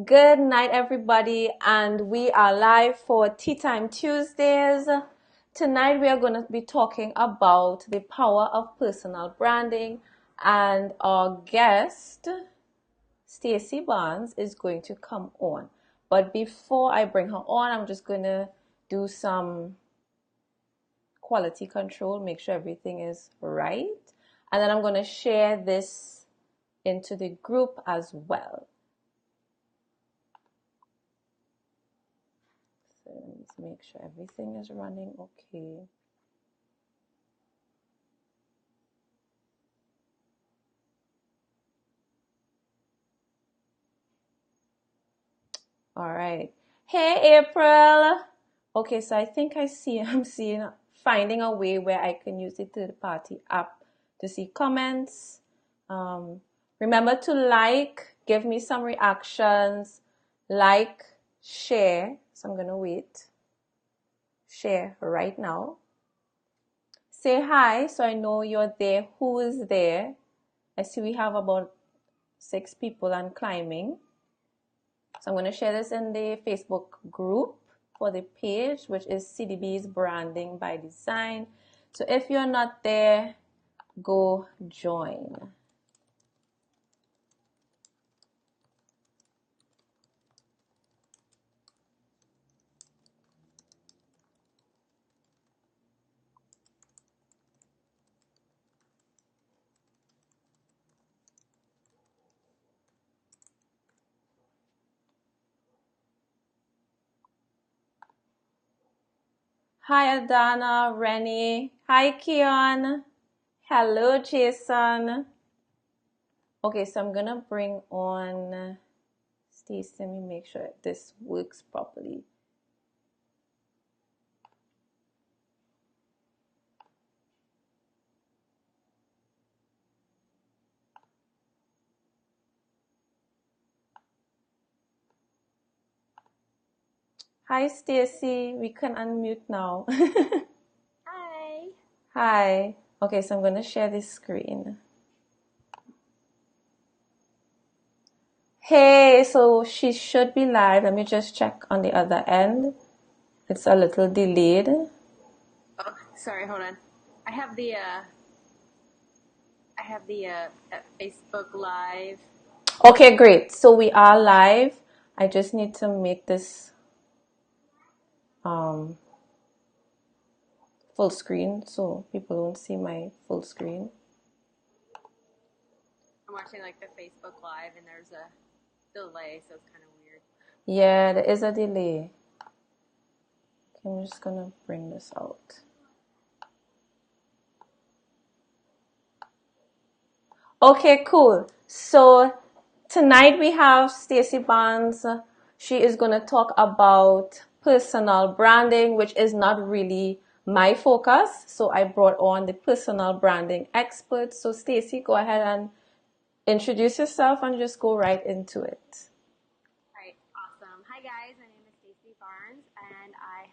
Good night, everybody, and we are live for Tea Time Tuesdays. Tonight, we are going to be talking about the power of personal branding, and our guest, Stacy Barnes, is going to come on. But before I bring her on, I'm just going to do some quality control, make sure everything is right, and then I'm going to share this into the group as well. So let's make sure everything is running okay. All right. Hey, April. Okay, so I think I'm seeing, finding a way where I can use the third party app to see comments. Um, Remember to like, give me some reactions, like, share. So I'm going to wait. Share right now. Say hi so I know you're there. Who is there? I see we have about 6 people and climbing. So I'm going to share this in the Facebook group for the page, which is CDB's Branding by Design. So if you're not there, go join. Hi, Adana, Rennie. Hi, Keon. Hello, Jason. Okay, so I'm going to bring on Stacy. Let me make sure this works properly. Hi, Stacy. We can unmute now. Hi. Hi. Okay, so I'm going to share this screen. Hey, so she should be live. Let me just check on the other end. It's a little delayed. Oh, sorry. Hold on. I have the Facebook Live. Okay, great. So we are live. I just need to make this um, full screen so people don't see my full screen. I'm watching like the Facebook Live, and there's a delay, so it's kind of weird. Yeah, there is a delay. Okay, I'm just gonna bring this out. Okay, cool. So tonight we have Stacy Barnes. She is going to talk about personal branding, which is not really my focus. So I brought on the personal branding expert. So Stacy, go ahead and introduce yourself and just go right into it. All right, awesome. Hi guys, my name is Stacy Barnes, and I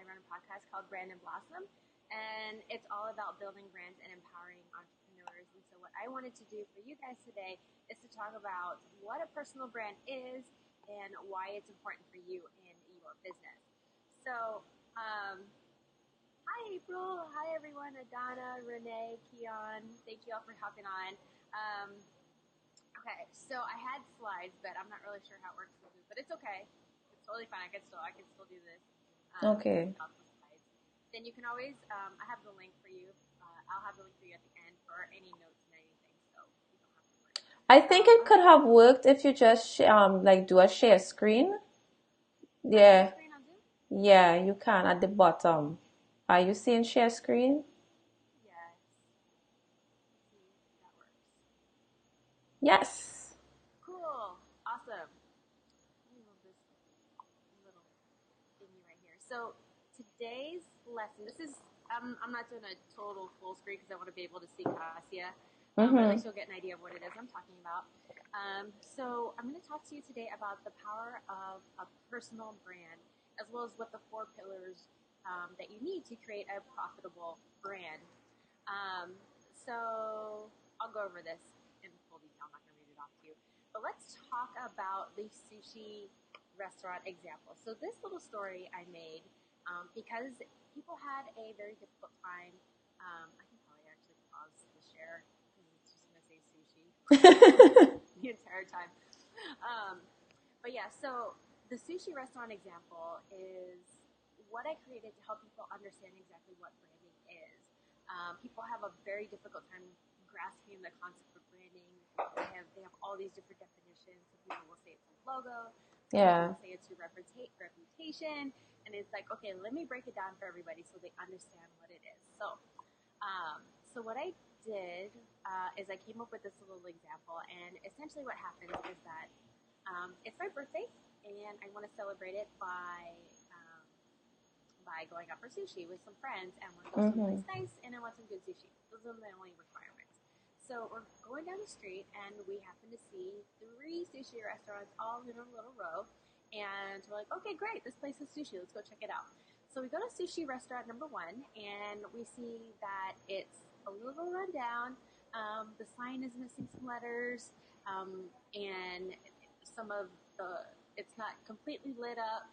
run a podcast called Brand and Blossom, and it's all about building brands and empowering entrepreneurs. And so, what I wanted to do for you guys today is to talk about what a personal brand is and why it's important for you in your business. So, hi April, hi everyone, Adana, Renee, Keon. Thank you all for hopping on. Um, Okay, so I had slides, but I'm not really sure how it works with it, but it's okay. It's totally fine. I can still do this. Okay. Without the slides. Then you can always, I have the link for you. I'll have the link for you at the end for any notes and anything, so you don't have to worry. I think it could have worked if you just like do a share screen. Yeah. Share screen on Zoom? Yeah, you can at the bottom. Are you seeing share screen? Yes. Let's see if that works. Yes. Cool. Awesome. Let me move this little thingy right here. So today's lesson, this is I'm not doing a total full screen because I want to be able to see Cassia, but at least you'll get an idea of what it is I'm talking about. So I'm going to talk to you today about the power of a personal brand, as well as what the 4 pillars that you need to create a profitable brand. So I'll go over this in full detail. I'm not going to read it off to you. But let's talk about the sushi restaurant example. So this little story I made because people had a very difficult time. I can probably actually pause the share because it's just going to say sushi the entire time. But yeah, so the sushi restaurant example is what I created to help people understand exactly what branding is. People have a very difficult time grasping the concept of branding. They have all these different definitions. Some people will say it's a logo. Some people will say it's your reputation. And it's like, okay, let me break it down for everybody so they understand what it is. So what I did is I came up with this little example. And essentially what happens is that it's my birthday, and I want to celebrate it by going out for sushi with some friends, and we're going to go someplace nice, and I want some good sushi. Those are the only requirements. So we're going down the street, and we happen to see 3 sushi restaurants all in a little row, and we're like, okay, great, this place is sushi. Let's go check it out. So we go to sushi restaurant number 1, and we see that it's a little run down. The sign is missing some letters, and some of it's not completely lit up.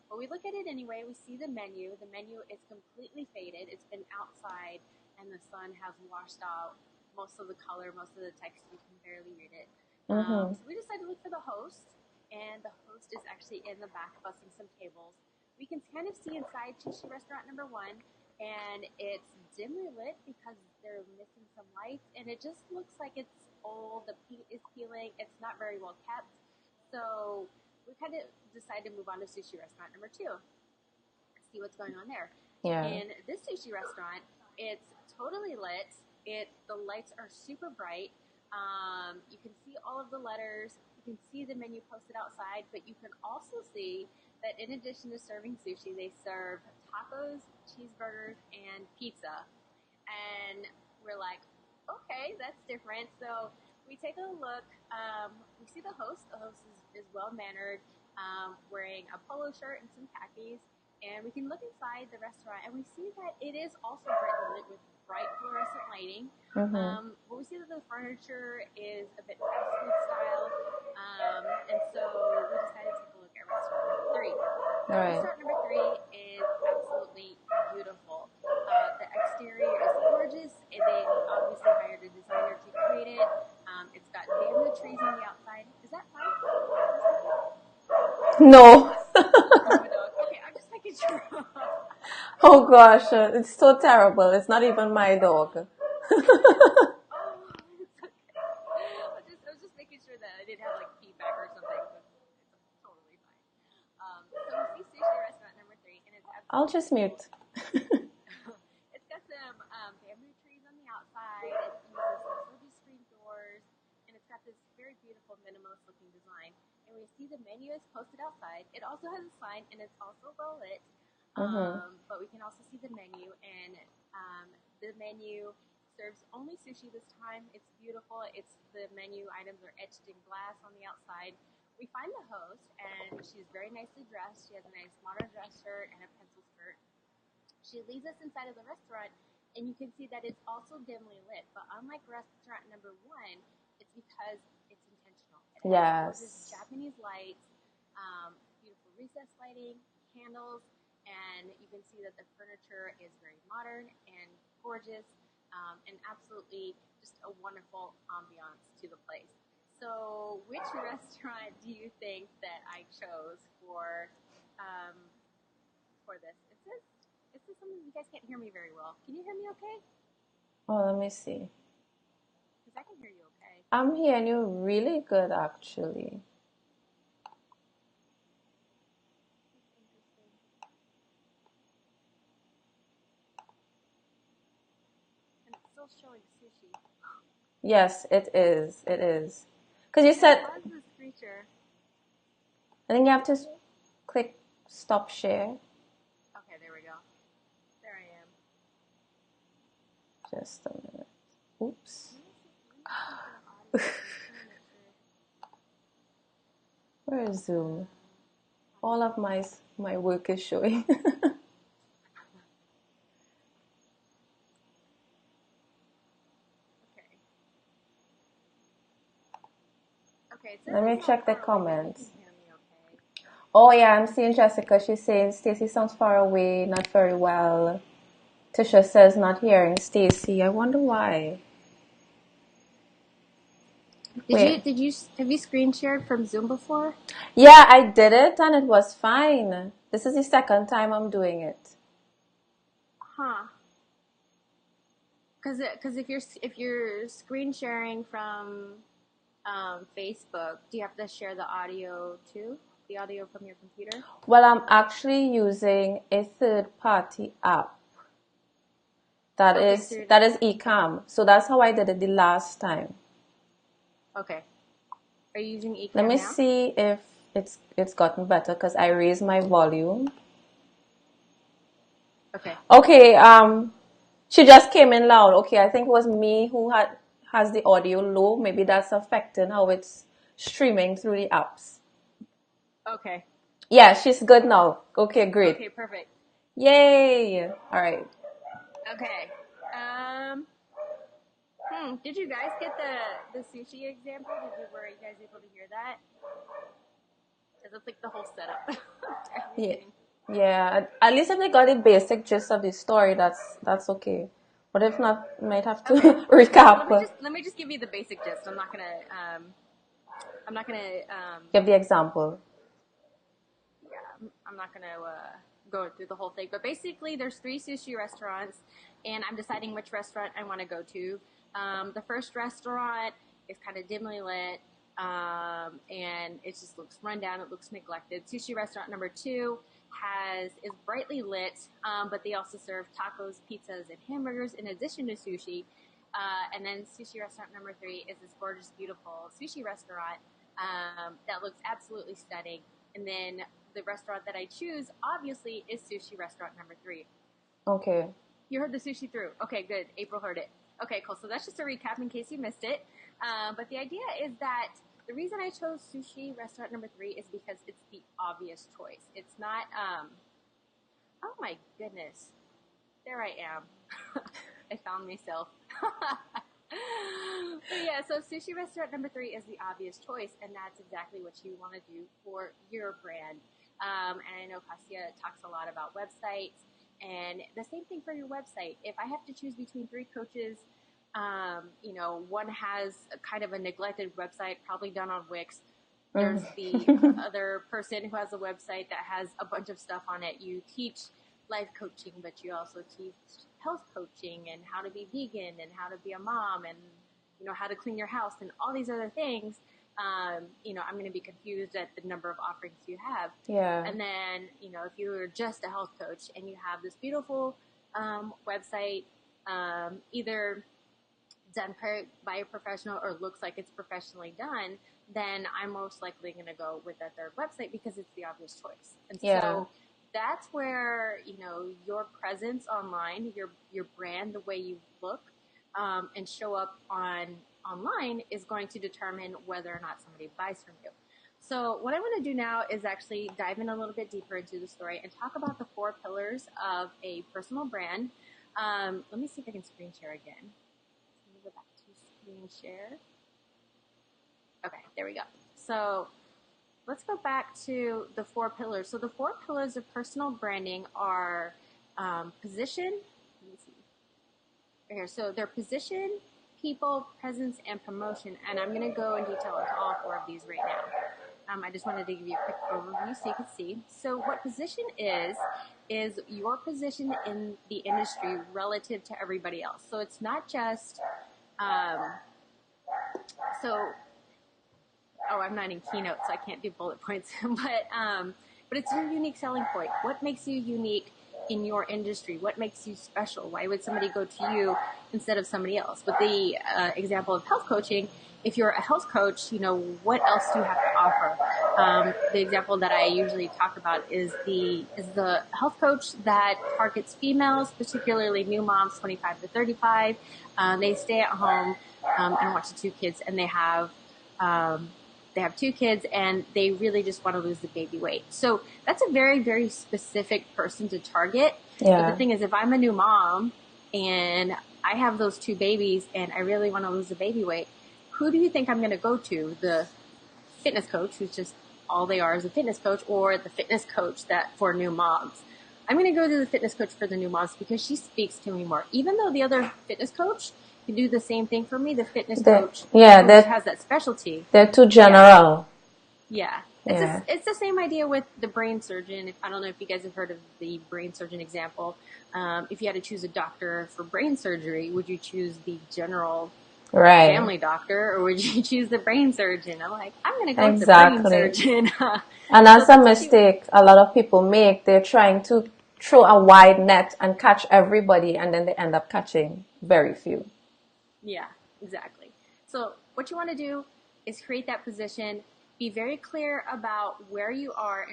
But we look at it anyway. We see the menu. The menu is completely faded. It's been outside, and the sun has washed out most of the color, most of the text. You can barely read it. So we decided to look for the host, and the host is actually in the back bussing some tables. We can kind of see inside sushi restaurant number 1, and it's dimly lit because they're missing some lights, and it just looks like it's old. The paint is peeling. It's not very well kept. So we kind of decided to move on to sushi restaurant number 2. See what's going on there. Yeah. And this sushi restaurant, it's totally lit. The lights are super bright. You can see all of the letters. You can see the menu posted outside, but you can also see that in addition to serving sushi, they serve tacos, cheeseburgers, and pizza. And we're like, okay, that's different. So we take a look. We see the host. The host is well-mannered, wearing a polo shirt and some khakis. And we can look inside the restaurant, and we see that it is also brightly lit with bright fluorescent lighting. But we see that the furniture is a bit fast food style. And so we decided to take a look at restaurant number 3. Restaurant number 3 is absolutely beautiful. The exterior is gorgeous, and they obviously hired a designer to create it. It's got bamboo trees on the outside. Is that fine? No. Okay, I'm just making sure. Oh gosh, it's so terrible. It's not even my dog. Oh, it's okay. I was just making sure that I didn't have like feedback or something. But it's totally fine. So we see sushi restaurant number 3, and it's absolutely I'll just mute. It's got some bamboo trees on the outside. It uses some silver screen doors, and it's got this very beautiful minimalist looking design. And we see the menu is posted outside. It also has a sign, and it's also well lit. But we can also see the menu, and the menu serves only sushi this time. It's beautiful. The menu items are etched in glass on the outside. We find the host, and she's very nicely dressed. She has a nice modern dress shirt and a pencil skirt. She leads us inside of the restaurant, and you can see that it's also dimly lit. But unlike restaurant number 1, it's because it's intentional. It has gorgeous Japanese lights, beautiful recessed lighting, candles, and you can see that the furniture is very modern and gorgeous, and absolutely just a wonderful ambiance to the place. So which restaurant do you think that I chose for this? It says something. You guys can't hear me very well. Can you hear me okay? Oh, let me see. Because I can hear you okay. I'm hearing you really good, actually. And it's still showing sushi. Yes, it is. It is. Because you said... What is this creature? I think you have to click stop share. Okay, there we go. There I am. Just a minute. Oops. Where is Zoom? All of my work is showing. Okay, it says Let me it's not check the far away, but you can comments. hear me okay. Oh yeah, I'm seeing Jessica. She's saying Stacy sounds far away, not very well. Tisha says not hearing Stacy. I wonder why. Wait. Have you screen shared from Zoom before? Yeah, I did it and it was fine. This is the second time I'm doing it. Huh. Because if you're screen sharing from Facebook, do you have to share the audio too? The audio from your computer? Well, I'm actually using a third-party app that Okay, so is you're that is okay. eCam. So that's how I did it the last time. Okay. Are you using Let eCam me now? see if it's gotten better because I raised my volume. Okay. Okay, she just came in loud. Okay, I think it was me who has the audio low. Maybe that's affecting how it's streaming through the apps. Okay. Yeah, she's good now. Okay, great. Okay, perfect. Yay! All right. Okay. Um, did you guys get the sushi example? Were you guys able to hear that? Because it's like the whole setup to Yeah. everything. Yeah, at least if they got the basic gist of the story, that's okay. But if not, might have to Okay. recap. Let me just give you the basic gist. I'm not gonna Give the example. yeah, I'm not gonna go through the whole thing. But basically, there's 3 sushi restaurants, and I'm deciding which restaurant I want to go to. The first restaurant is kind of dimly lit, and it just looks run down. It looks neglected. Sushi restaurant number 2 is brightly lit, but they also serve tacos, pizzas, and hamburgers in addition to sushi. And then sushi restaurant number 3 is this gorgeous, beautiful sushi restaurant that looks absolutely stunning. And then the restaurant that I choose, obviously, is sushi restaurant number 3. Okay. You heard the sushi through. Okay, good. April heard it. Okay, cool. So that's just a recap in case you missed it. But the idea is that the reason I chose sushi restaurant number 3 is because it's the obvious choice. It's not, oh my goodness. There I am. I found myself. But yeah, so sushi restaurant number 3 is the obvious choice, and that's exactly what you want to do for your brand. And I know Kasia talks a lot about websites, and the same thing for your website. If I have to choose between 3 coaches, one has a kind of a neglected website, probably done on Wix. There's the other person who has a website that has a bunch of stuff on it. You teach life coaching, but you also teach health coaching and how to be vegan and how to be a mom and how to clean your house and all these other things. I'm going to be confused at the number of offerings you have. Yeah. And then if you're just a health coach and you have this beautiful website, either done by a professional or looks like it's professionally done, then I'm most likely going to go with that third website because it's the obvious choice. And Yeah. so that's where your presence online, your brand, the way you look and show up online is going to determine whether or not somebody buys from you. So what I want to do now is actually dive in a little bit deeper into the story and talk about the 4 pillars of a personal brand. Let me see if I can screen share again. Let me go back to screen share. Okay, there we go. So let's go back to the 4 pillars. So the 4 pillars of personal branding are position. Let me see. Right here. So they're position, people, presence, and promotion. And I'm going to go in detail into all 4 of these right now. I just wanted to give you a quick overview so you can see. So what position is your position in the industry relative to everybody else. So it's not just, I'm not in Keynote, so I can't do bullet points, but it's your unique selling point. What makes you unique in your industry? What makes you special? Why would somebody go to you instead of somebody else? With the example of health coaching, if you're a health coach, what else do you have to offer? The example that I usually talk about is the health coach that targets females, particularly new moms, 25 to 35. They stay at home and watch the 2 kids, and they have 2 kids and they really just want to lose the baby weight. So that's a very, very specific person to target. Yeah. But the thing is, if I'm a new mom and I have those 2 babies and I really want to lose the baby weight, who do you think I'm going to go to? fitness coach, who's just all they are is a fitness coach, or the fitness coach that for new moms. I'm going to go to the fitness coach for the new moms because she speaks to me more. Even though the other fitness coach can do the same thing for me, the fitness coach who has that specialty. They're too general. Yeah. It's the same idea with the brain surgeon. I don't know if you guys have heard of the brain surgeon example. If you had to choose a doctor for brain surgery, would you choose the general family doctor, or would you choose the brain surgeon? I'm like, I'm going to go with the brain surgeon. And that's a mistake a lot of people make. They're trying to throw a wide net and catch everybody, and then they end up catching very few. Yeah, exactly. So what you want to do is create that position. Be very clear about where you are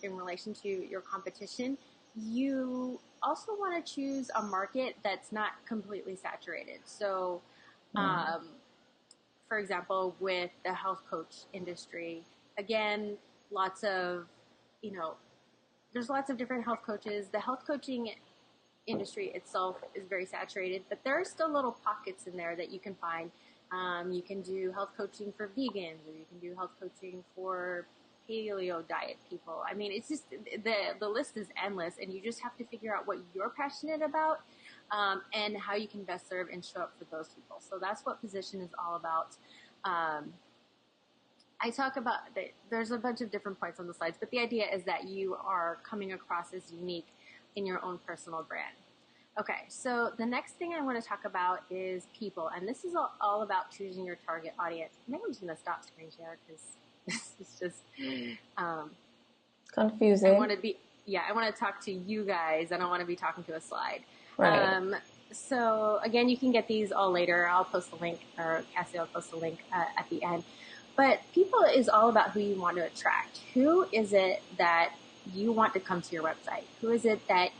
in relation to your competition. You also want to choose a market that's not completely saturated. So, for example, with the health coach industry, again, there's lots of different health coaches. The health coaching industry itself is very saturated, but there are still little pockets in there that you can find. You can do health coaching for vegans, or you can do health coaching for paleo diet people. I mean, it's just the list is endless, and you just have to figure out what you're passionate about and how you can best serve and show up for those people. So that's what position is all about. I talk about there's a bunch of different points on the slides, but the idea is that you are coming across as unique in your own personal brand. Okay, so the next thing I want to talk about is people, and this is all about choosing your target audience. Maybe I'm just going to stop screen share because this is just confusing. I want to talk to you guys. I don't want to be talking to a slide. Right. So again, you can get these all later. I'll post the link, or Cassie will post the link at the end. But people is all about who you want to attract. Who is it that you want to come to your website? Who is it that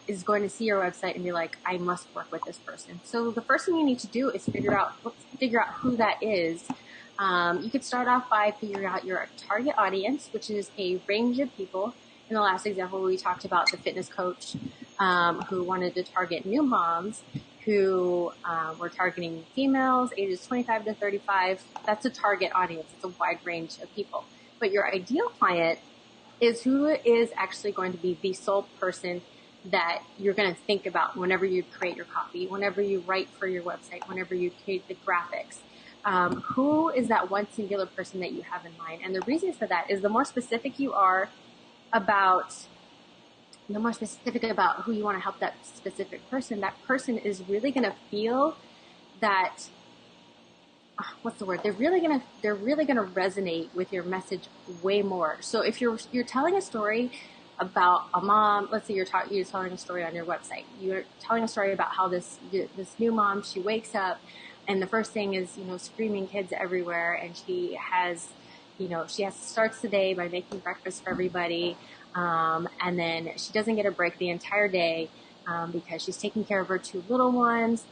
is going to see your website and be like, I must work with this person? So the first thing you need to do is figure out who that is. You could start off by figuring out your target audience, which is a range of people. In the last example, we talked about the fitness coach who wanted to target new moms who were targeting females ages 25 to 35. That's a target audience. It's a wide range of people. But your ideal client is who is actually going to be the sole person that you're going to think about whenever you create your copy, whenever you write for your website, whenever you create the graphics. Who is that one singular person that you have in mind? And the reason for that is the more specific you are about who you want to help that specific person, that person is really going to feel that, what's the word? They're really going to resonate with your message way more. So if you're telling a story about a mom, let's say you're telling a story on your website. You're telling a story about how this new mom, she wakes up and the first thing is, screaming kids everywhere, and she starts the day by making breakfast for everybody. And then she doesn't get a break the entire day because she's taking care of her two little ones.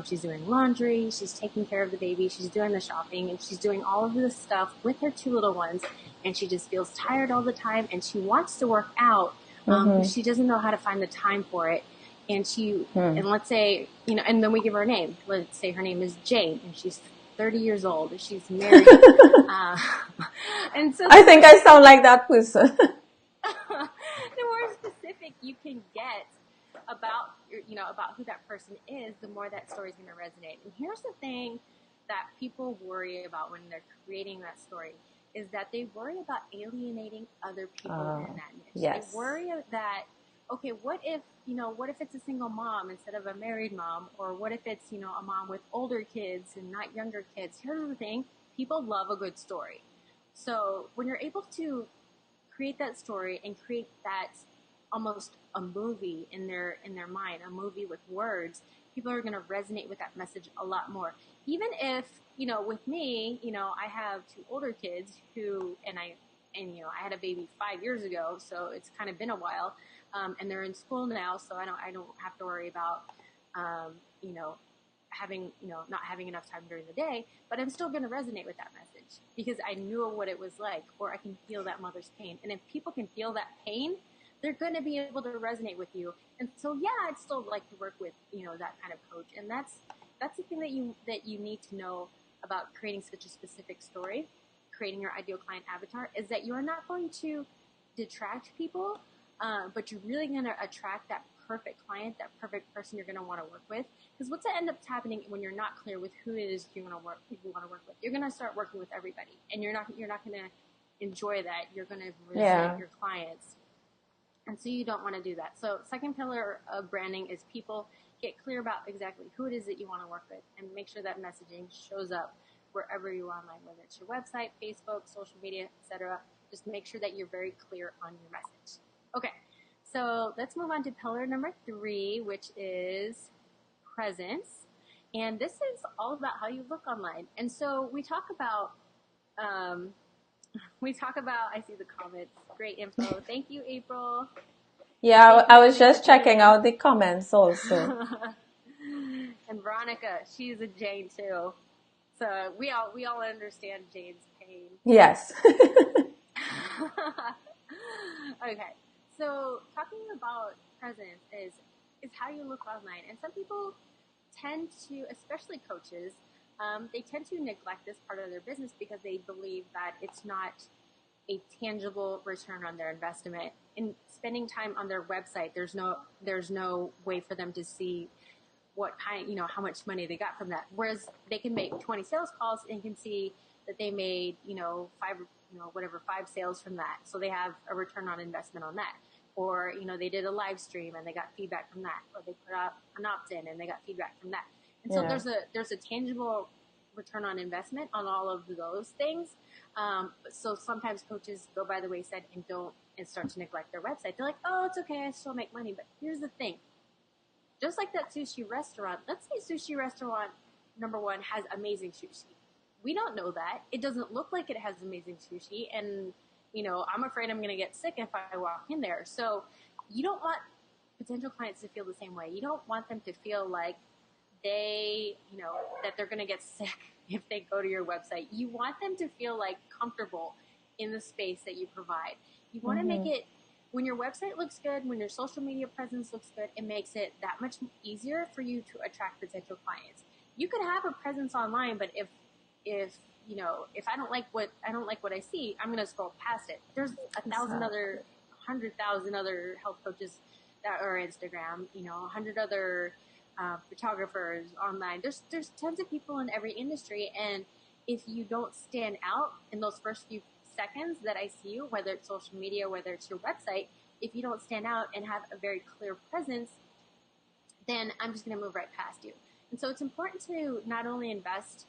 She's doing laundry. She's taking care of the baby. She's doing the shopping, and she's doing all of this stuff with her two little ones. And she just feels tired all the time, and she wants to work out, but she doesn't know how to find the time for it. And and let's say, and then we give her a name. Let's say her name is Jane, and she's 30 years old, and she's married. And so I think I sound like that person. The more specific you can get about who that person is, the more that story is going to resonate. And here's the thing that people worry about when they're creating that story is that they worry about alienating other people in that niche. Yes. They worry that, okay, what if it's a single mom instead of a married mom, or what if it's, a mom with older kids and not younger kids? Here's the thing, people love a good story. So when you're able to create that story and create that almost a movie in their mind, a movie with words, people are going to resonate with that message a lot more. Even if, with me, I have two older kids I had a baby 5 years ago, so it's kind of been a while, and they're in school now, so I don't have to worry about, not having enough time during the day, but I'm still going to resonate with that message because I knew what it was like, or I can feel that mother's pain. And if people can feel that pain, they're going to be able to resonate with you. And so, I'd still like to work with, that kind of coach. And that's the thing that you need to know about creating such a specific story. creating your ideal client avatar is that you're not going to detract people, but you're really going to attract that perfect client, that perfect person you're going to want to work with. Because what's ends up happening when you're not clear with who it is you want to work with, you're going to start working with everybody, and you're not going to enjoy that. You're going to resent your clients, and so you don't want to do that. So second pillar of branding is people. Get clear about exactly who it is that you want to work with, and make sure that messaging shows up wherever you are online, whether it's your website, Facebook, social media, etc. Just make sure that you're very clear on your message. Okay, so let's move on to pillar number 3, which is presence. And this is all about how you look online. And so we talk about, I see the comments, great info. Thank you, April. Yeah, I was just checking out the comments also. And Veronica, she's a Jane too. So we all understand Jane's pain. Yes. Okay. So talking about presence is how you look online. And some people tend to, especially coaches, they tend to neglect this part of their business because they believe that it's not a tangible return on their investment. In spending time on their website, there's no way for them to see what kind, how much money they got from that. Whereas they can make 20 sales calls and can see that they made, 5 sales from that. So they have a return on investment on that. Or, they did a live stream and they got feedback from that. Or they put out an opt-in and they got feedback from that. And so there's a tangible return on investment on all of those things. So sometimes coaches go by the wayside and start to neglect their website. They're like, oh, it's okay, I still make money. But here's the thing. Just like that sushi restaurant, let's say sushi restaurant number 1 has amazing sushi. We don't know that. It doesn't look like it has amazing sushi. And, I'm afraid I'm going to get sick if I walk in there. So you don't want potential clients to feel the same way. You don't want them to feel like that they're going to get sick if they go to your website. You want them to feel like comfortable in the space that you provide. You want to make it, when your website looks good, when your social media presence looks good, it makes it that much easier for you to attract potential clients. You could have a presence online, but if I don't like what I see, I'm going to scroll past it. There's 100,000 other health coaches that are Instagram, 100 other photographers online. There's tons of people in every industry, and if you don't stand out in those first few seconds that I see you, whether it's social media, whether it's your website, if you don't stand out and have a very clear presence, then I'm just going to move right past you. And so it's important to not only invest,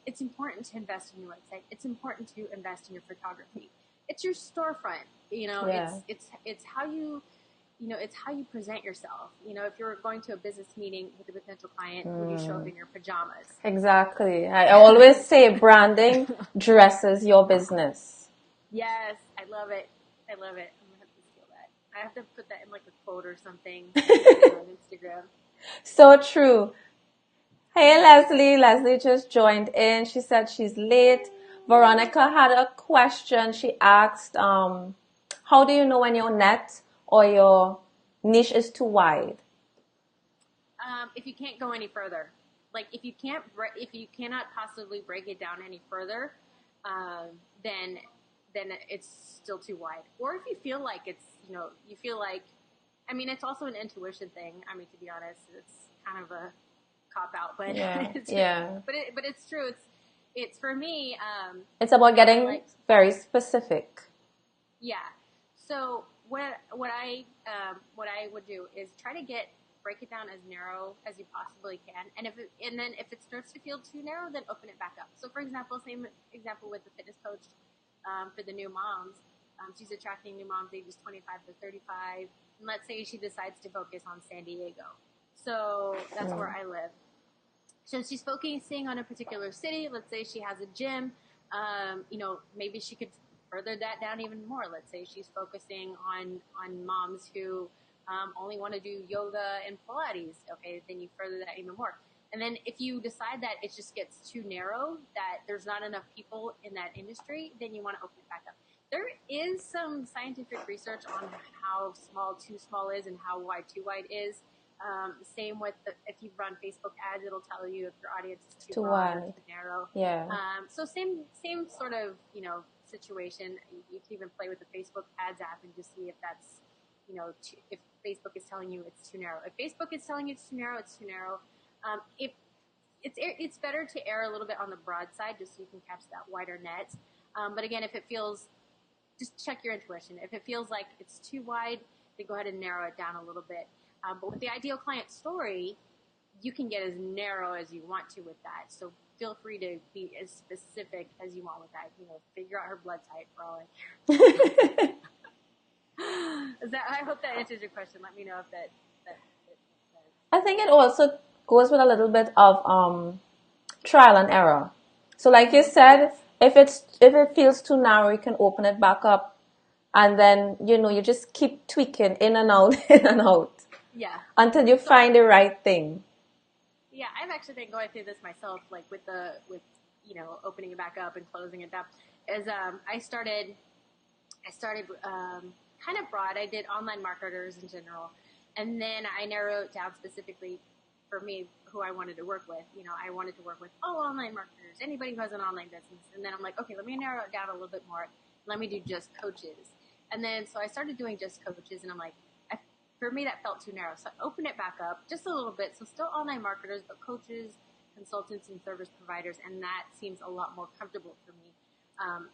it's important to invest in your website. It's important to invest in your photography. It's your storefront. It's how you, it's how you present yourself. If you're going to a business meeting with a potential client, would you show up in your pajamas? Exactly. I always say branding dresses your business. Yes, I love it. I'm going to have to steal that. I have to put that in like a quote or something on Instagram. So true. Hey, Leslie. Leslie just joined in. She said she's late. Veronica had a question. She asked, how do you know when your net or your niche is too wide? If you can't go any further, like if you cannot possibly break it down any further, then it's still too wide. Or if you feel like it's, it's also an intuition thing. To be honest, it's kind of a cop out, but but it's true. It's for me. It's about getting very specific. Yeah. So what I would do is try to break it down as narrow as you possibly can, and then if it starts to feel too narrow, then open it back up. So for example, same example with the fitness coach for the new moms. She's attracting new moms ages 25 to 35, and let's say she decides to focus on San Diego. So that's where I live. So she's focusing on a particular city. Let's say she has a gym. Maybe she could further that down even more. Let's say she's focusing on moms who only want to do yoga and Pilates. Okay, then you further that even more. And then if you decide that it just gets too narrow, that there's not enough people in that industry, then you want to open it back up. There is some scientific research on how small too small is and how wide too wide is. Same with if you run Facebook ads, it'll tell you if your audience is too Too broad or wide. too narrow. Yeah. So same sort of situation. You can even play with the Facebook ads app and just see if that's if Facebook is telling you it's too narrow. If Facebook is telling you it's too narrow, it's too narrow. If it's better to err a little bit on the broad side just so you can catch that wider net. But again, if it feels, just check your intuition. If it feels like it's too wide, then go ahead and narrow it down a little bit. But with the ideal client story, you can get as narrow as you want to with that. So feel free to be as specific as you want with that. Figure out her blood type for all I care. I hope that answers your question. Let me know if that I think it also goes with a little bit of trial and error. So like you said, if it feels too narrow, you can open it back up, and then you just keep tweaking in and out, in and out. Yeah. Until you find the right thing. Yeah, I've actually been going through this myself, like with opening it back up and closing it up. I started kind of broad. I did online marketers in general, and then I narrowed down specifically for me who I wanted to work with. I wanted to work with all online marketers, anybody who has an online business. And then I'm like, okay, let me narrow it down a little bit more. Let me do just coaches. And then so I started doing just coaches, and I'm like, for me that felt too narrow. So I opened it back up just a little bit. So still online marketers, but coaches, consultants, and service providers, and that seems a lot more comfortable for me.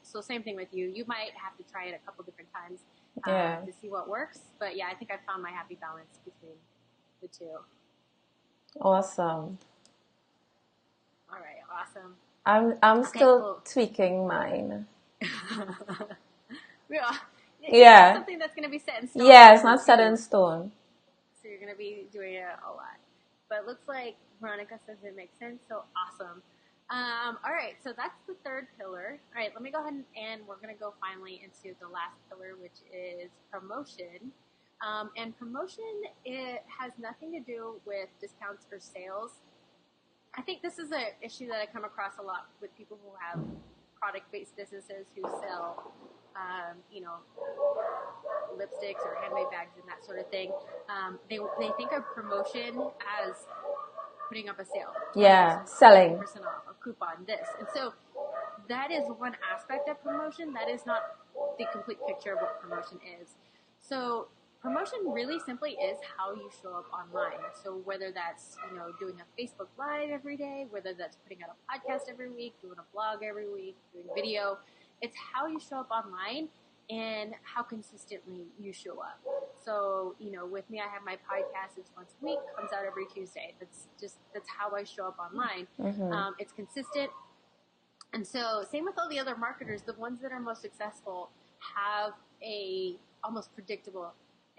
So same thing with you. You might have to try it a couple different times to see what works. But yeah, I think I found my happy balance between the two. Awesome. All right, awesome. I'm still tweaking mine. Yeah. Something that's going to be set in stone. Yeah, it's not set in stone. So you're going to be doing it a lot. But it looks like Veronica says it makes sense. So awesome. All right, so that's the third pillar. All right, let me go ahead and we're going to go finally into the last pillar, which is promotion. And promotion, it has nothing to do with discounts or sales. I think this is an issue that I come across a lot with people who have product-based businesses who sell, lipsticks or handmade bags and that sort of thing. They think of promotion as putting up a sale. Yeah, selling. 50% off, a coupon, this. And so that is one aspect of promotion. That is not the complete picture of what promotion is. So promotion really simply is how you show up online. So whether that's, doing a Facebook Live every day, whether that's putting out a podcast every week, doing a blog every week, doing video, it's how you show up online and how consistently you show up. So, with me, I have my podcast. It's once a week, comes out every Tuesday. That's how I show up online. Mm-hmm. It's consistent. And so same with all the other marketers, the ones that are most successful have a almost predictable,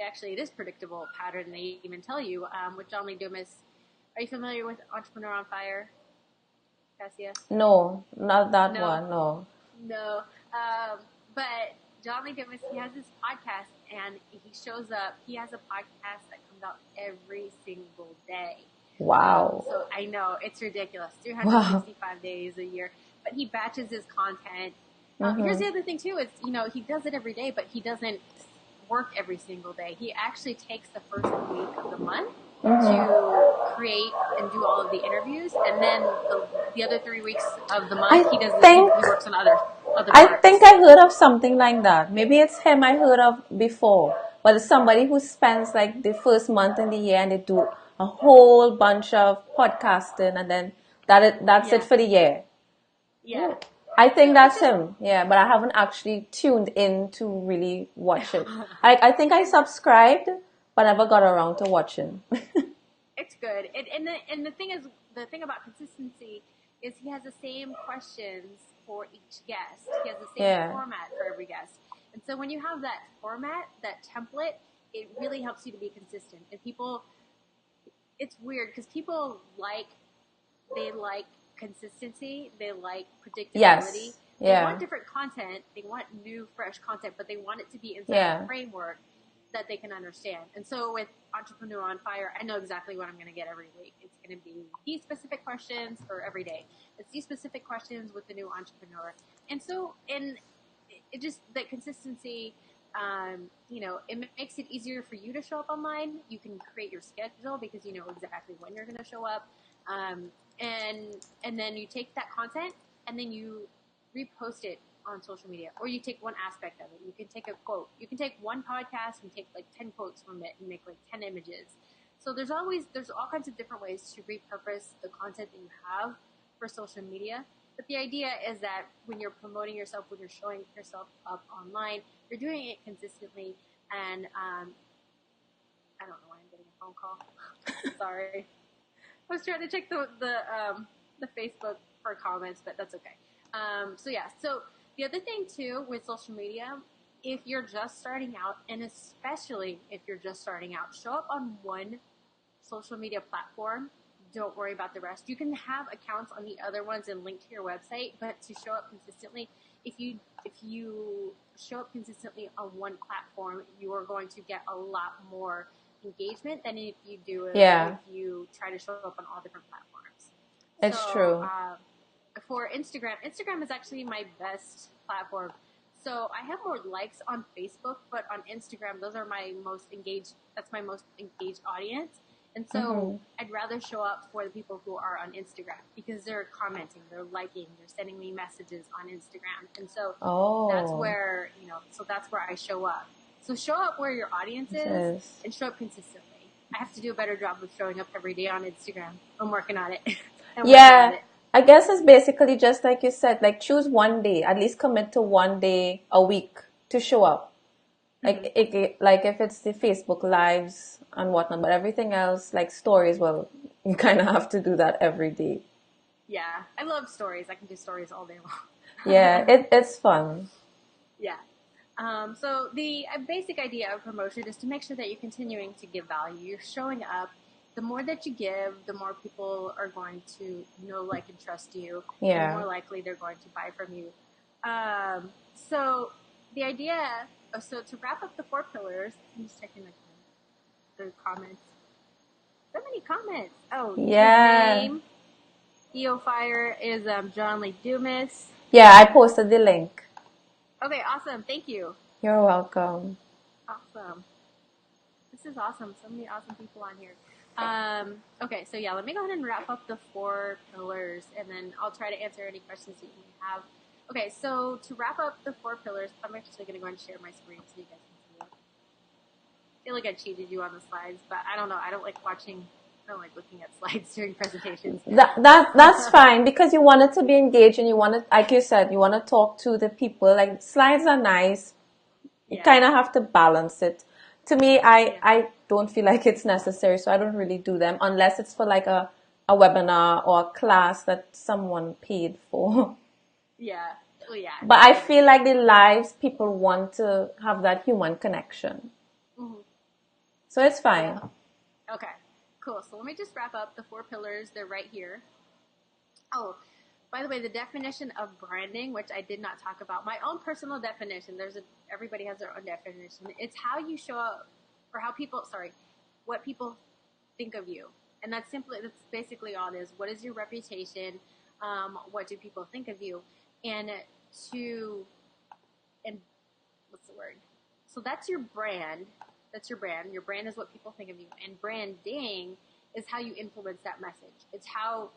actually it is predictable pattern. They even tell you, with John Lee Dumas. Are you familiar with Entrepreneur on Fire, Cassia? No, not that one, no. No. But John Lee Dumas, he has this podcast and he shows up, he has a podcast that comes out every single day. Wow. So I know, it's ridiculous. 365 days a year. But he batches his content. Here's the other thing too, is, he does it every day, but he doesn't work every single day. He actually takes the first week of the month to create and do all of the interviews, and then the other 3 weeks of the month he works on other parts. I think I heard of something like that. Maybe it's him I heard of before, but it's somebody who spends like the first month in the year and they do a whole bunch of podcasting, and then that's it for the year. Yeah. I think that's him. Yeah, but I haven't actually tuned in to really watch it. I think I subscribed, but never got around to watching. It's good. And the thing about consistency is he has the same questions for each guest. He has the same format for every guest. And so when you have that format, that template, it really helps you to be consistent. And it's weird because people like consistency. They like predictability. Yes. They want different content. They want new, fresh content, but they want it to be inside a framework that they can understand. And so with Entrepreneur on Fire, I know exactly what I'm going to get every week. It's going to be these specific questions for every day. It's these specific questions with the new entrepreneur. And so, it just, that consistency it makes it easier for you to show up online. You can create your schedule because you know exactly when you're going to show up. Um, and then you take that content and then you repost it on social media, or you take one aspect of it. You can take a quote. You can take one podcast and take like 10 quotes from it and make like 10 images. So there's all kinds of different ways to repurpose the content that you have for social media. But the idea is that when you're promoting yourself, when you're showing yourself up online, you're doing it consistently. And I don't know why I'm getting a phone call. Sorry. I was trying to check the Facebook for comments, but that's okay. So the other thing too with social media, if you're just starting out, and especially if you're just starting out, show up on one social media platform. Don't worry about the rest. You can have accounts on the other ones and link to your website, but to show up consistently, if you show up consistently on one platform, you are going to get a lot more engagement than if you do it if you try to show up on all different platforms. It's true. For Instagram is actually my best platform. So I have more likes on Facebook, but on Instagram, those are my most engaged. That's my most engaged audience. And so I'd rather show up for the people who are on Instagram because they're commenting, they're liking, they're sending me messages on Instagram. And so that's where, that's where I show up. So show up where your audience is and show up consistently. I have to do a better job of showing up every day on Instagram. I'm working on it. I guess it's basically just like you said, like choose one day, at least commit to one day a week to show up. Like if it's the Facebook lives and whatnot, but everything else, like stories, well, you kind of have to do that every day. Yeah, I love stories. I can do stories all day long. Yeah, it's fun. Yeah. So the basic idea of promotion is to make sure that you're continuing to give value. You're showing up. The more that you give, the more people are going to know, like, and trust you. Yeah. The more likely they're going to buy from you. So the idea, so to wrap up the 4 pillars, I'm just checking the comments. So many comments. Oh, yeah. His name, EOFire, is John Lee Dumas. Yeah, I posted the link. Okay, awesome. Thank you. You're welcome. Awesome. This is awesome. So many awesome people on here. Okay, so yeah, let me go ahead and wrap up the 4 pillars, and then I'll try to answer any questions that you may have. Okay, so to wrap up the 4 pillars, I'm actually going to go and share my screen so you guys can see it. I feel like I cheated you on the slides, but I don't know. I don't like looking at slides during presentations. That's fine because you want it to be engaged and you want to, like you said, you want to talk to the people. Like slides are nice. You kind of have to balance it. To me, I don't feel like it's necessary, so I don't really do them unless it's for like a webinar or a class that someone paid for. Yeah. Well, yeah. But I feel like the lives, people want to have that human connection. Mm-hmm. So it's fine. Yeah. Okay. Cool. So let me just wrap up the 4 pillars. They're right here. Oh, by the way, the definition of branding, which I did not talk about, my own personal definition, everybody has their own definition. It's how you show up, or what people think of you. And that's basically all it is. What is your reputation? What do people think of you? And what's the word? So that's your brand. That's your brand. Your brand is what people think of you. And branding is how you influence that message. It's how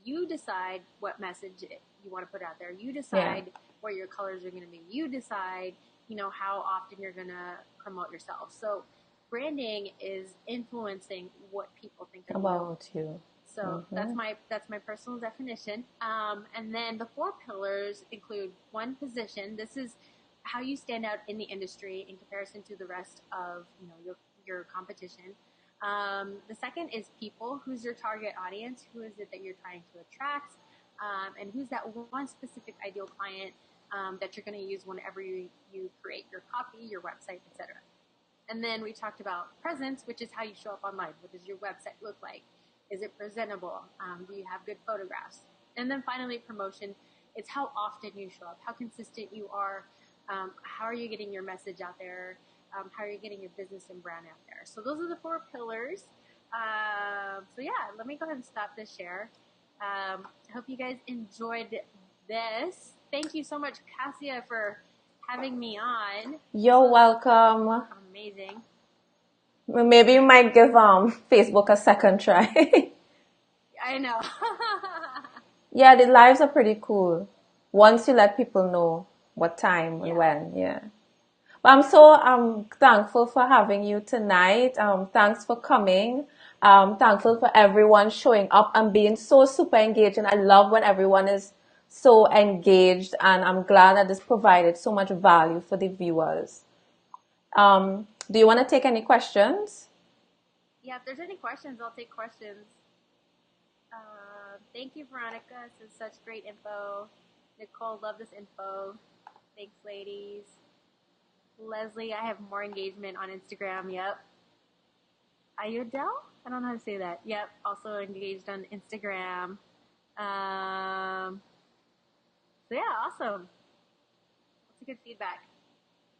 you decide what message you want to put out there. You decide what your colors are going to be. You decide, how often you're going to promote yourself. So branding is influencing what people think about you. So that's my personal definition. And then the 4 pillars include 1, position. This is how you stand out in the industry in comparison to the rest of your competition. The second is people. Who's your target audience? Who is it that you're trying to attract? And who's that one specific ideal client that you're going to use whenever you create your copy, your website, etc. And then we talked about presence, which is how you show up online. What does your website look like? Is it presentable? Do you have good photographs? And then finally, promotion. It's how often you show up, how consistent you are, how are you getting your message out there, how are you getting your business and brand out there. So those are the 4 pillars. So yeah, let me go ahead and stop this share. I hope you guys enjoyed this. Thank you so much, Cassia, for having me on. You're welcome. Amazing. Maybe you might give Facebook a second try. I know. Yeah, the lives are pretty cool. Once you let people know what time and Yeah. when, yeah. But I'm so thankful for having you tonight. Thanks for coming. Thankful for everyone showing up and being so super engaged. And I love when everyone is so engaged. And I'm glad that this provided so much value for the viewers. Do you want to take any questions? Yeah, if there's any questions, I'll take questions. Thank you, Veronica. This is such great info. Nicole, love this info. Thanks, ladies. Leslie, I have more engagement on Instagram. Yep. Ayodel? I don't know how to say that. Yep. Also engaged on Instagram. So yeah, awesome. That's a good feedback.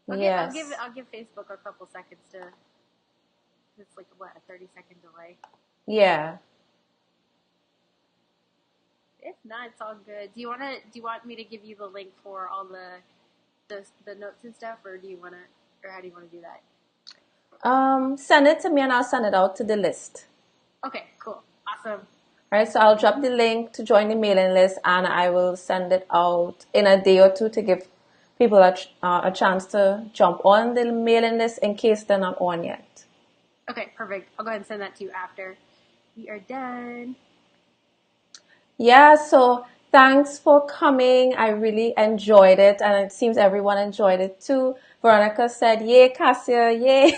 Yes. I'll give Facebook a couple seconds to. It's like what, a 30-second delay. Yeah. If not, it's all good. Do you want me to give you the link for all the notes and stuff, or how do you want to do that? Send it to me and I'll send it out to the list. Okay, cool, awesome. All right, so I'll drop the link to join the mailing list and I will send it out in a day or two to give people a chance to jump on the mailing list in case they're not on yet. Okay, perfect. I'll go ahead and send that to you after. We are done. Yeah, so thanks for coming. I really enjoyed it and it seems everyone enjoyed it too. Veronica said, yay, Cassia, yay.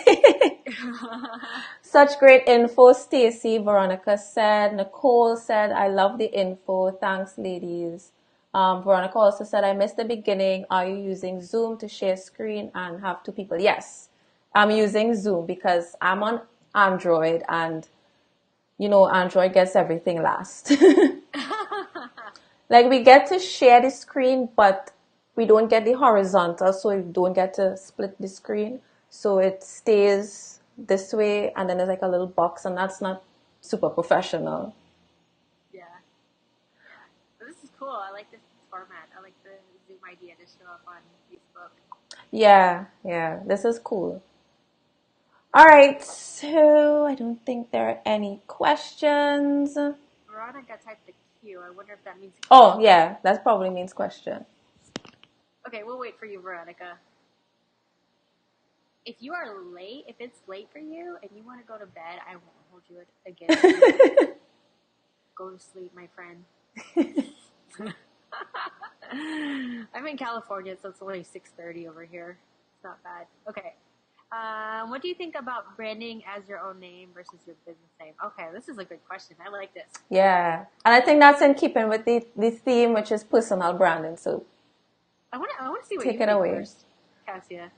Such great info, Stacy. Veronica said. Nicole said, I love the info. Thanks, ladies. Veronica also said, I missed the beginning. Are you using Zoom to share screen and have two people? Yes, I'm using Zoom because I'm on Android and, Android gets everything last. Like we get to share the screen, but we don't get the horizontal, so we don't get to split the screen. So it stays this way, and then there's like a little box, and that's not super professional. Yeah. But this is cool. I like this format. I like the Zoom idea to show up on Facebook. Yeah, this is cool. All right, so I don't think there are any questions. Veronica typed the Q. I wonder if that means. Oh, yeah, that probably means question. Okay, we'll wait for you, Veronica. If it's late for you and you want to go to bed, I won't hold you against you. Go to sleep, my friend. I'm in California, so it's only 6:30 over here. It's not bad. Okay. What do you think about branding as your own name versus your business name? Okay, this is a good question. I like this. Yeah, and I think that's in keeping with the theme, which is personal branding. So I want to see what take you it think away. first, Cassia.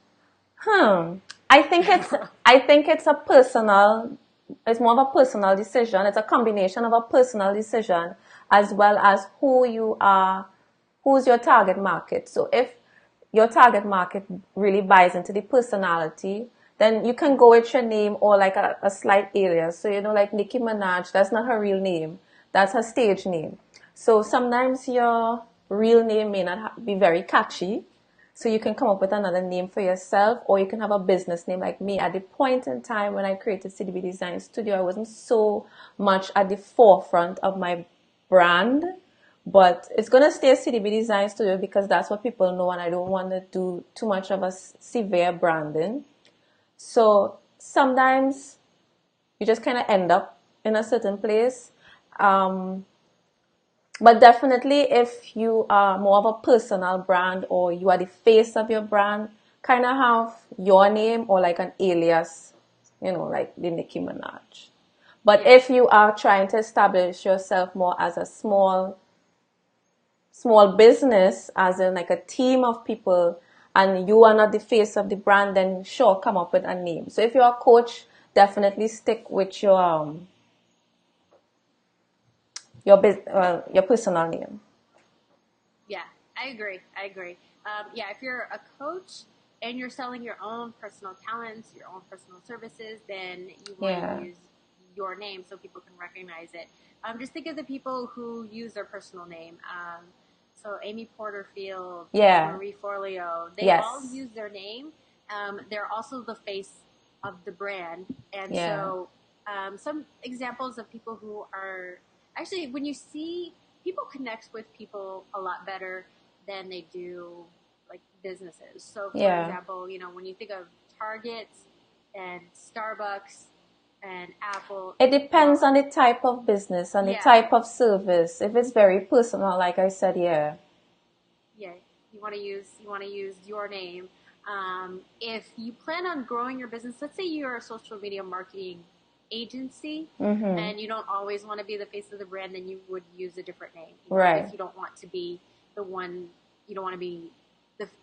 I think it's a personal. It's more of a personal decision. It's a combination of a personal decision as well as who you are, who's your target market. So if your target market really buys into the personality, then you can go with your name or like a slight alias. So, like Nicki Minaj, that's not her real name. That's her stage name. So sometimes your real name may not be very catchy. So you can come up with another name for yourself, or you can have a business name like me. At the point in time when I created CDB Design Studio, I wasn't so much at the forefront of my brand, but it's going to stay CDB Design Studio because that's what people know, and I don't want to do too much of a severe branding. So sometimes you just kind of end up in a certain place. But definitely, if you are more of a personal brand or you are the face of your brand, kind of have your name or like an alias, like the Nicki Minaj. But if you are trying to establish yourself more as a small business, as in like a team of people, and you are not the face of the brand, then sure, come up with a name. So if you're a coach, definitely stick with your personal name. Yeah, I agree. Yeah, if you're a coach and you're selling your own personal talents, your own personal services, then you want to use your name so people can recognize it. Just think of the people who use their personal name. So Amy Porterfield, Yeah. Marie Forleo, they all Yes. use their name. They're also the face of the brand. And Yeah. so some examples of people who are actually, when you see people connect with people a lot better than they do like businesses. So for Yeah. example, when you think of Target and Starbucks and Apple, It depends well, on the type of business and the yeah, type of service. If it's very personal, like I said, yeah. yeah, you want to use your name. If you plan on growing your business, let's say you're a social media marketing agency Mm-hmm. and you don't always want to be the face of the brand, then you would use a different name. Right. If you don't want to be the one, you don't want to be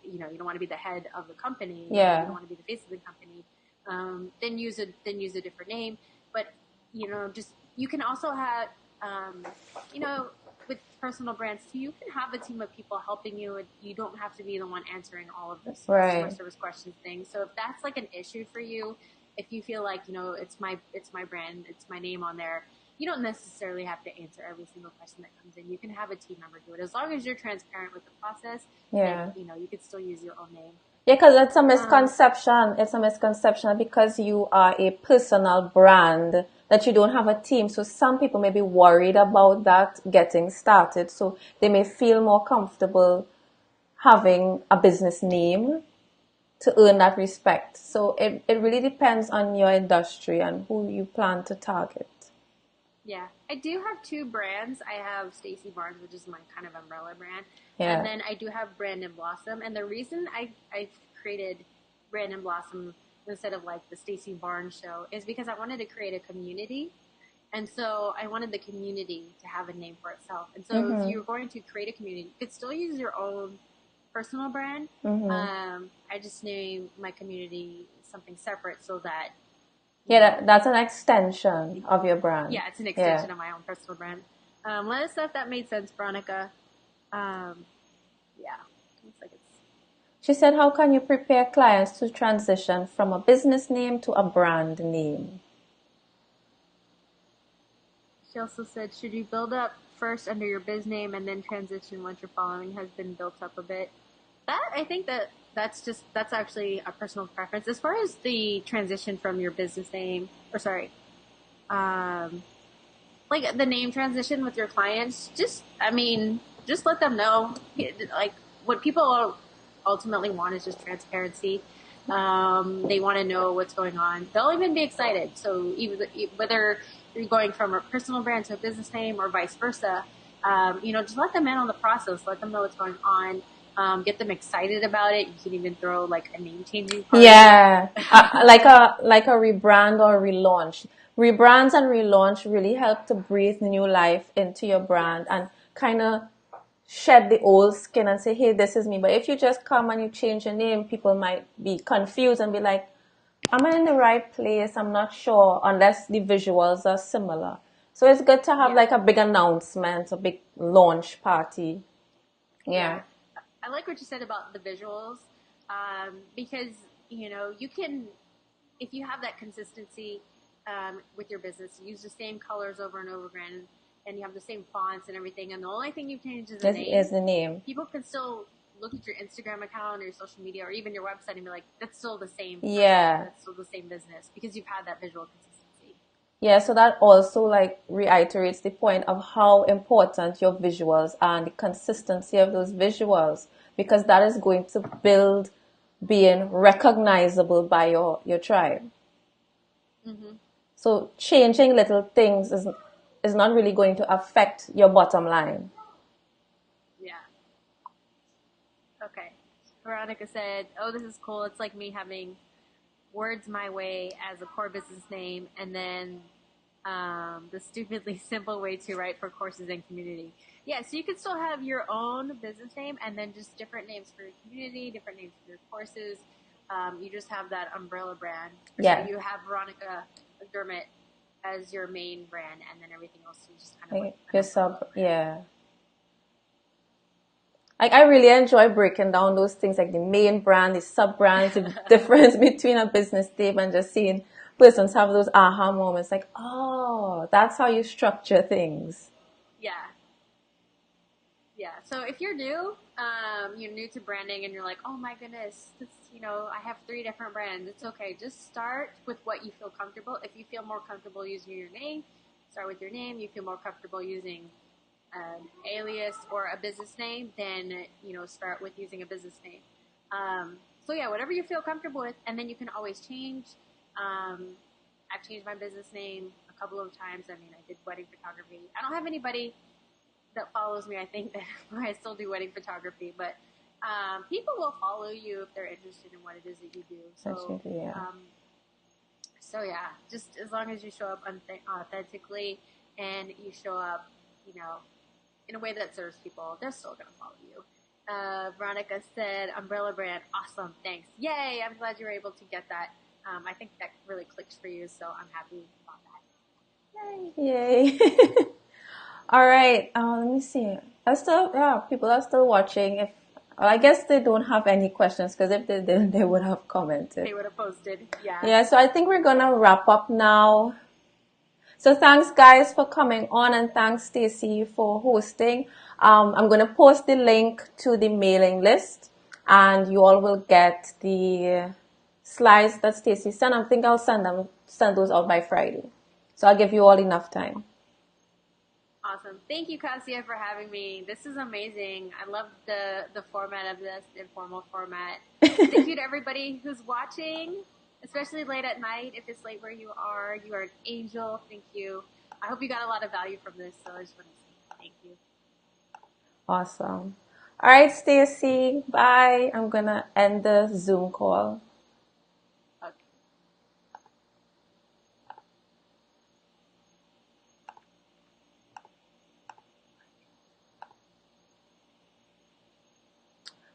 you don't want to be the head of the company, Yeah. you don't want to be the face of the company. Then use a different name. But just you can also have you know with personal brands too, you can have a team of people helping you. You don't have to be the one answering all of this customer Right. service questions things. So if that's like an issue for you, if you feel like it's my brand, it's my name on there, you don't necessarily have to answer every single question that comes in. You can have a team member do it as long as you're transparent with the process. Then Yeah. you could still use your own name. Yeah, because it's a misconception. It's a misconception because you are a personal brand that you don't have a team. So some people may be worried about that getting started. So they may feel more comfortable having a business name to earn that respect. So it really depends on your industry and who you plan to target. Yeah, I do have two brands. I have Stacy Barnes, which is my kind of umbrella brand, and Yeah. then I do have Brandon Blossom. And the reason I created Brandon Blossom instead of like the Stacy Barnes show is because I wanted to create a community, and so I wanted the community to have a name for itself. And so if Mm-hmm. you're going to create a community, you could still use your own personal brand. Mm-hmm. I just named my community something separate so that you Yeah, know that's an extension of your brand. yeah, it's an Yeah. extension of my own personal brand. Let us know if that made sense, Veronica. Um, yeah, looks like it's. She said, how can you prepare clients to transition from a business name to a brand name? She also said, should you build up first under your biz name and then transition once your following has been built up a bit? I think that's actually a personal preference. As far as the transition from your business name, or sorry, um, like the name transition with your clients, just let them know. Like what people ultimately want is just transparency. They want to know what's going on. They'll even be excited. So even whether you're going from a personal brand to a business name or vice versa, just let them in on the process. Let them know what's going on. Get them excited about it. You can even throw like a name changing party. Yeah, like a rebrand or relaunch. Rebrands and relaunch really help to breathe new life into your brand Yes. and kind of shed the old skin and say, hey, this is me. But if you just come and you change your name, people might be confused and be like, am I in the right place? I'm not sure unless the visuals are similar. So it's good to have Yeah. like a big announcement, a big launch party. Yeah, Yeah. I like what you said about the visuals, because you can, if you have that consistency with your business, you use the same colors over and over again, and you have the same fonts and everything, and the only thing you change is the Is name. the name. People can still look at your Instagram account or your social media or even your website and be like, "That's still the same person. Yeah. That's still the same business," because you've had that visual consistency. Yeah, so that also like reiterates the point of how important your visuals are and the consistency of those visuals because that is going to build being recognizable by your tribe. Mm-hmm. So changing little things is not really going to affect your bottom line. Yeah. Okay. Veronica said, "Oh, this is cool. It's like me having Words My Way as a core business name, and then the stupidly simple way to write for courses and community." Yeah, so you could still have your own business name and then just different names for your community, different names for your courses. You just have that umbrella brand. Or Yeah. sorry, you have Veronica McDermott as your main brand, and then everything else is just kind of like an Your umbrella sub, brand. yeah. Like I really enjoy breaking down those things like the main brand, the sub brands, the difference between a business name and just seeing persons have those aha moments like, oh, that's how you structure things. Yeah. Yeah. So if you're you're new to branding and you're like, oh my goodness, I have 3 different brands. It's okay. Just start with what you feel comfortable. If you feel more comfortable using your name, start with your name. You feel more comfortable using an alias or a business name, then, start with using a business name. So yeah, whatever you feel comfortable with, and then you can always change. I've changed my business name a couple of times. I mean, I did wedding photography. I don't have anybody that follows me, I think, that I still do wedding photography, but people will follow you if they're interested in what it is that you do. So, Yeah. So yeah, just as long as you show up authentically and you show up, in a way that serves people, they're still gonna follow you. Veronica said, "Umbrella brand, awesome, thanks, yay! I'm glad you were able to get that. I think that really clicks for you, so I'm happy about that. Yay!" Yay! All right. Let me see. People are still watching. I guess they don't have any questions because if they did, they would have commented. They would have posted. Yeah. Yeah. So I think we're gonna wrap up now. So thanks guys for coming on, and thanks Stacy for hosting. I'm gonna post the link to the mailing list, and you all will get the slides that Stacy sent. I think I'll send those out by Friday. So I'll give you all enough time. Awesome. Thank you, Cassia, for having me. This is amazing. I love the format of this, informal format. Thank you to everybody who's watching, especially late at night. If it's late where you are an angel. Thank you. I hope you got a lot of value from this, so I just want to say thank you. Awesome. All right, Stacy, bye. I'm going to end the Zoom call. Okay.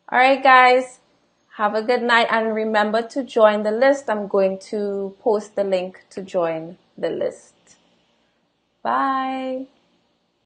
All right, guys. Have a good night, and remember to join the list. I'm going to post the link to join the list. Bye.